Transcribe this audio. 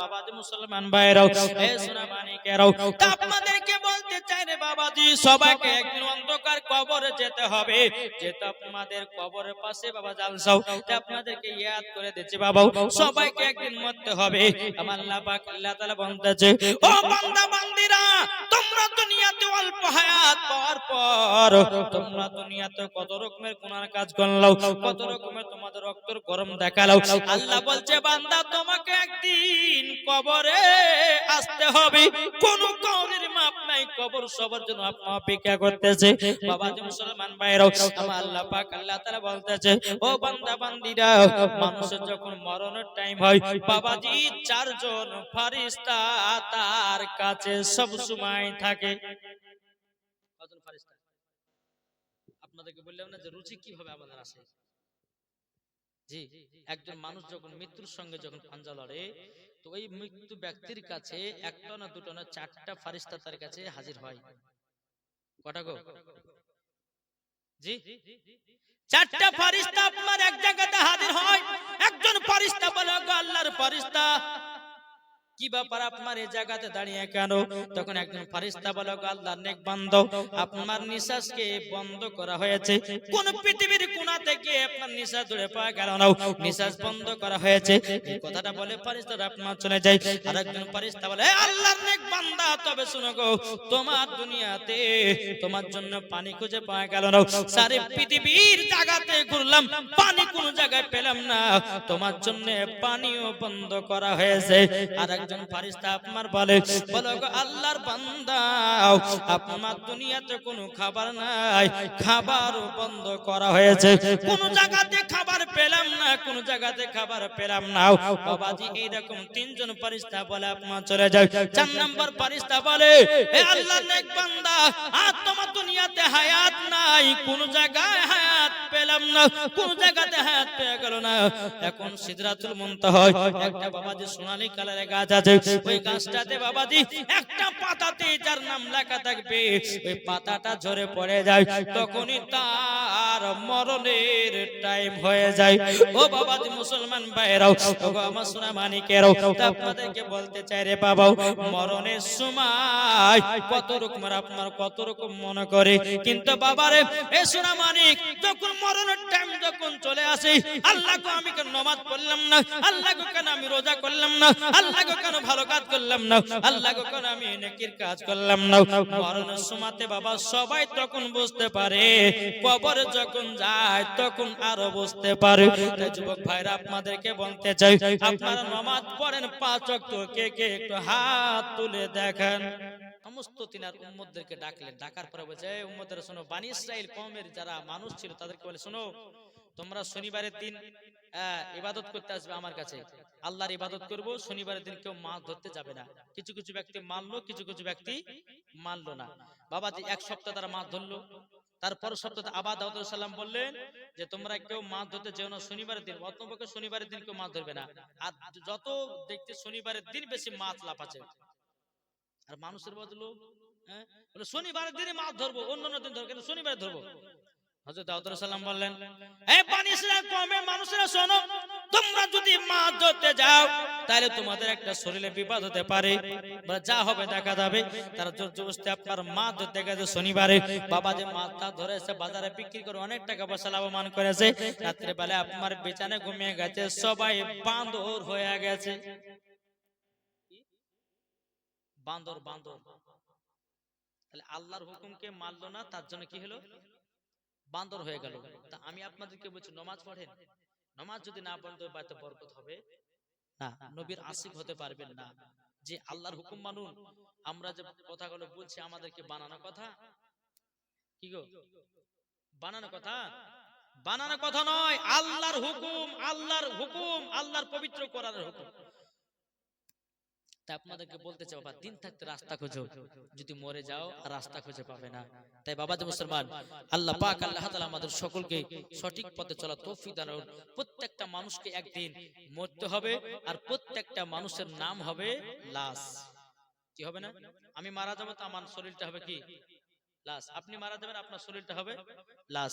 বাবাজি মুসলমান ভাইরাও, এ সোনা মানিকেরাও, তা আপনাদেরকে বলতে চাই রে বাবাজি, সবাইকে একদিন অন্ধকার কবরে যেতে হবে। যেহেতু আপনাদের কবরের পাশে বাবা জালসাও, তা আপনাদেরকে ইয়াদ করে দিচ্ছি বাবা, সবাইকে একদিন মরতে হবে। আমার আল্লাহ পাক আল্লাহ তাআলা বলতেছে, ও বান্দা বান্দিরা, তোমরা দুনিয়াতে অল্প হায়াত পাওয়ার পর তোমরা দুনিয়াতে কত রকমের গুনার কাজ করলাও, কত রকমের তোমাদের রক্তের গরম দেখালাও। আল্লাহ বলছে বান্দা, তোমাকে একদিন কবরে আসতে হবে। কোন কবরের মাপ নাই, কবর সবার জন্য অপেক্ষা করতেছে। বাবাজি মুসলমান ভাইরাও, আমার আল্লাহ পাক আল্লাহ তাআলা বলতেছে, ও বান্দা বান্দিরা, মানুষের যখন মরণের টাইম হয় বাবাজি, চারজন ফেরেশতা তার কাছে সব সময় থাকে। কজন ফেরেশতা? আপনাদেরকে বললাম না যে রুচি কিভাবে আমাদের আসে। জি, একজন মানুষ যখন মৃত্যুর সঙ্গে যখন পাঞ্জা লড়ে, তো ওই মৃত্যু ব্যক্তির কাছে একটা না দুটো না চারটা ফেরেশতা তার কাছে হাজির হয়। কটা গো? জি, চারটা ফেরেশতা আপনার এক জায়গাতে হাজির হয়। একজন ফেরেশতা বলে, গো আল্লাহর ফেরেশতা, কি ব্যাপার আপনার এই জায়গাতে দাঁড়িয়ে কেন? তখন একজন ফেরেশতা বলে, গো আল্লাহর নেক বান্দা, আপনার নিঃশ্বাসকে বন্ধ করা হয়েছে। কোন পৃথিবীর কোণা থেকে আপনার নিঃশ্বাস ধরে পাওয়া গেল না, নিঃশ্বাস বন্ধ করা হয়েছে। এই কথাটা বলে ফেরেশতারা আপনার চলে যায়। আর একজন ফেরেশতা বলে, হে আল্লাহর নেক বান্দা, তবে শুনো গো, তোমার দুনিয়াতে তোমার জন্য পানি খুঁজে পাওয়া গেল না। সারা পৃথিবীর জায়গাতে ঘুরলাম, পানি কোন জায়গায় পেলাম না, তোমার জন্য পানিও বন্ধ করা হয়েছে। আর একজন ফেরেশতা আপনার বলে, বলো গো আল্লাহর বান্দা, আপনার দুনিয়াতে কোনো খাবার নাই, খাবারও বন্ধ করা হয়েছে। কোন জায়গাতে খাবার পেলাম না, কোন জায়গাতে খাবার পেলাম না। বাবাজি এইরকম তিনজন ফেরেশতা বলে আপনার চলে যায়। চার নাম্বার ফেরেশতা বলে, হে আল্লাহর নেক বান্দা, আর তোমার দুনিয়াতে হায়াত নাই, কোন জায়গায় হায়াত পেলাম না, কোন জায়গাতে হায়াত পেয়ে গেল না। এখন সিদরাতুল মুনতাহা একটা বাবাজি সোনালী কালারের গাছ আছে, ওই গাছটাতে বাবাজি একটা পাতাতে যার নাম লেখা থাকবে, ওই পাতাটা ঝরে পড়ে যায়, তখনই তার মরণের টাইম হয়ে যায়। ও বাবাজি মুসলমান ভাইরাও, ও আমার সোনা মানিকেরাও, আপনাদেরকে বলতে চাই রে বাবা, মরণের সময় কত রকমের আপনার কত রকম মনে করে, কিন্তু বাবারে এ সোনা মানিক, যখন মরণের টাইম যখন চলে আসে, আল্লাহ গো আমি কেন নামাজ পড়লাম না, আল্লাহ গো কেন আমি রোজা করলাম না, আল্লাহ গো কেন ভালো কাজ করলাম না, আল্লাহ গো কেন আমি নেকির কাজ করলাম না। মরণের সময়তে বাবা সবাই তখন বুঝতে পারে, কবরে যখন যায় তখন আরো বুঝতে পারে। তাই যুবক ভাইরা আপনাদেরকে বলতে চাই, আপনারা নামাজ পড়েন 5 ওয়াক্ত, কে কে একটু হাত তুলে দেখেন। সমস্ত তিনার উম্মতদেরকে ডাকলেন, ডাকার পরে বলছে, এই উম্মতেরা শোনো, বনি ইসরাইল কওমের যারা মানুষ ছিল তাদেরকে বলে, শোনো, তোমরা শনিবারের দিন ইবাদত করতে আসবে আমার কাছে, আল্লাহর ইবাদত করব, শনিবারের দিন কেউ মাছ ধরতে যাবে না। কিছু কিছু ব্যক্তি মানলো, কিছু কিছু ব্যক্তি মানলো না। বাবাজি এক সপ্তাহ তারা মাছ ধরলো, তারপর সপ্তাহে আবার দাউদ আলাইহিস সালাম বললেন যে তোমরা কেউ মাছ ধরতে যেও না শনিবারের দিন, অতপক্ষে শনিবারের দিন কেউ মাছ ধরবে না। আর যত দেখতে শনিবারের দিন বেশি মাছ লাফাচ্ছে, আর মানুষের বদলো বলে শনিবারের দিনে মাছ ধরবো, অন্য দিন ধরবো, কিন্তু শনিবারে ধরবো। হযরত দাউদ আলাইহিস সালাম বললেন, এই বনি ইসরাইল কওমের মানুষেরা শোনো, তোমরা যদি মাছ ধরতে যাও তাহলে তোমাদের একটা শরীরে বিপদ হতে পারে, যা হবে দেখা যাবে। তারা জোর জবরদস্তি আপনার মাছ ধরতে গেছে শনিবারে, বাবা যে মাছটা ধরেছে বাজারে বিক্রি করে অনেক টাকা পয়সা লাভবান করেছে, রাত্রে বেলা আপনার বিছানায় ঘুমিয়ে গেছে, সবাই বান্দর হয়ে গেছে। বান্দর বান্দর, তাহলে আল্লাহর হুকুমকে মানলো না, তার জন্য কি হলো? বান্দর হয়ে গেল। তা আমি আপনাদেরকে বলছি, নামাজ পড়েন, নামাজ যদি না পড়েন তো বাড়িতে বরকত হবে না, নবীর আশিক হতে পারবেন না। যে আল্লাহর হুকুম মানুন, আমরা যে কথাগুলো বলছি আমাদেরকে বানানো কথা, কি গো বানানো কথা? বানানো কথা নয়, আল্লাহর হুকুম, আল্লাহর হুকুম, আল্লাহর পবিত্র কোরআনের হুকুম। তাই আপনাদেরকে বলতে চাই, বাবা দিন থাকতে রাস্তা খোঁজো, যদি মরে যাও আর রাস্তা খুঁজে পাবে না। তাই বাবা যে মুসলমান, আল্লাহ পাক আল্লাহ তাআলা আমাদের সকলকে সঠিক পথে চলা তৌফিক দান করুন। প্রত্যেকটা মানুষকে একদিন মরতে হবে, আর প্রত্যেকটা মানুষের নাম হবে লাশ। কি হবে না? আমি মারা যাবো তো আমার শরীরটা হবে কি? লাশ। আপনি মারা যাবেন, আপনার শরীরটা হবে লাশ।